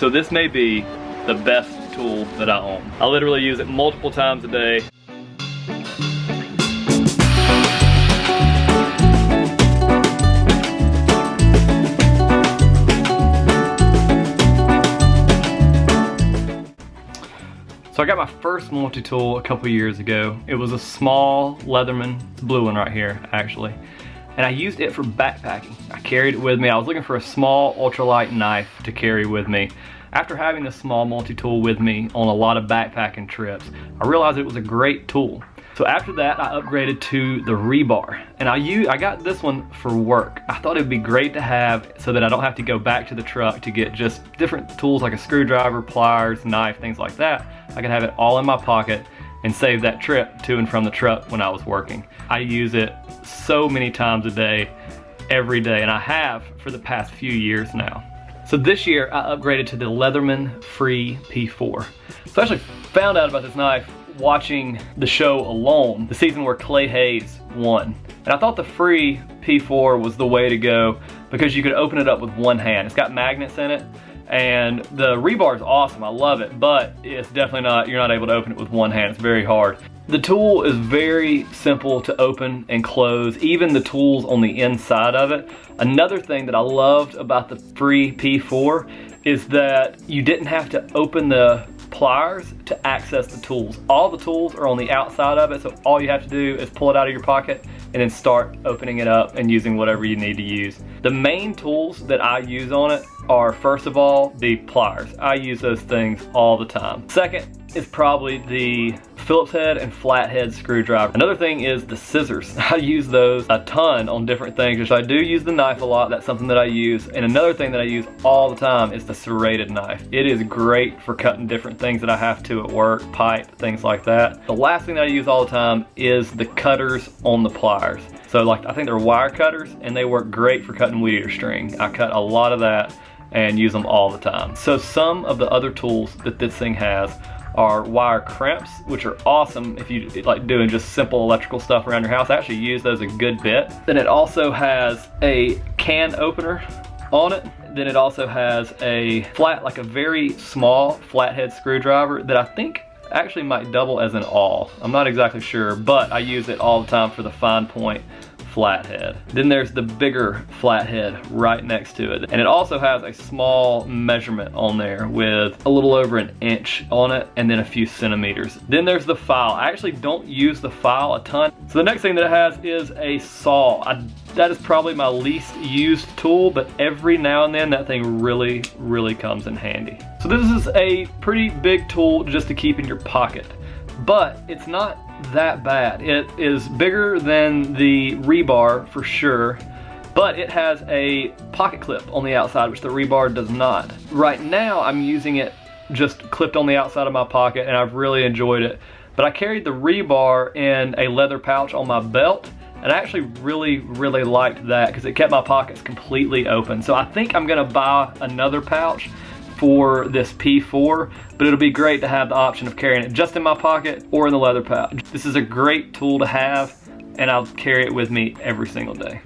So this may be the best tool that I own. I literally use it multiple times a day. So I got my first multi-tool a couple years ago. It was a small Leatherman, it's a blue one right here actually. And I used it for backpacking. I carried it with me. I was looking for a small ultralight knife to carry with me. After having this small multi-tool with me on a lot of backpacking trips, I realized it was a great tool. So after that, I upgraded to the rebar. And I got this one for work. I thought it would be great to have so that I don't have to go back to the truck to get just different tools like a screwdriver, pliers, knife, things like that. I could have it all in my pocket and save that trip to and from the truck when I was working. I use it so many times a day, every day, and I have for the past few years now. So this year I upgraded to the Leatherman FREE P4. So I actually found out about this knife watching the show Alone, the season where Clay Hayes won. And I thought the FREE P4 was the way to go because you could open it up with one hand. It's got magnets in it. And the rebar is awesome, I love it, but it's definitely not, you're not able to open it with one hand, it's very hard. The tool is very simple to open and close, even the tools on the inside of it. Another thing that I loved about the FREE P4 is that you didn't have to open the pliers to access the tools. All the tools are on the outside of it, so all you have to do is pull it out of your pocket and then start opening it up and using whatever you need to use. The main tools that I use on it are, first of all, the pliers. I use those things all the time. Second is probably the Phillips head and flathead screwdriver. Another thing is the scissors. I use those a ton on different things. So I do use the knife a lot, that's something that I use. And another thing that I use all the time is the serrated knife. It is great for cutting different things that I have to at work, pipe, things like that. The last thing that I use all the time is the cutters on the pliers. So like, I think they're wire cutters and they work great for cutting weed eater string. I cut a lot of that and use them all the time. So some of the other tools that this thing has are wire crimps, which are awesome if you like doing just simple electrical stuff around your house. I actually use those a good bit. Then it also has a can opener on it. Then it also has a like a very small flathead screwdriver that I think actually might double as an awl. I'm not exactly sure, but I use it all the time for the fine point flathead. Then there's the bigger flathead right next to it. And it also has a small measurement on there with a little over an inch on it and then a few centimeters. Then there's the file. I actually don't use the file a ton. So the next thing that it has is a saw. That is probably my least used tool, but every now and then that thing really, really comes in handy. So this is a pretty big tool just to keep in your pocket, but it's not that bad. It is bigger than the rebar for sure, but it has a pocket clip on the outside, which the rebar does not. Right now I'm using it just clipped on the outside of my pocket and I've really enjoyed it. But I carried the rebar in a leather pouch on my belt and I actually really, really liked that because it kept my pockets completely open. So I think I'm gonna buy another pouch for this P4, but it'll be great to have the option of carrying it just in my pocket or in the leather pouch. This is a great tool to have and I'll carry it with me every single day.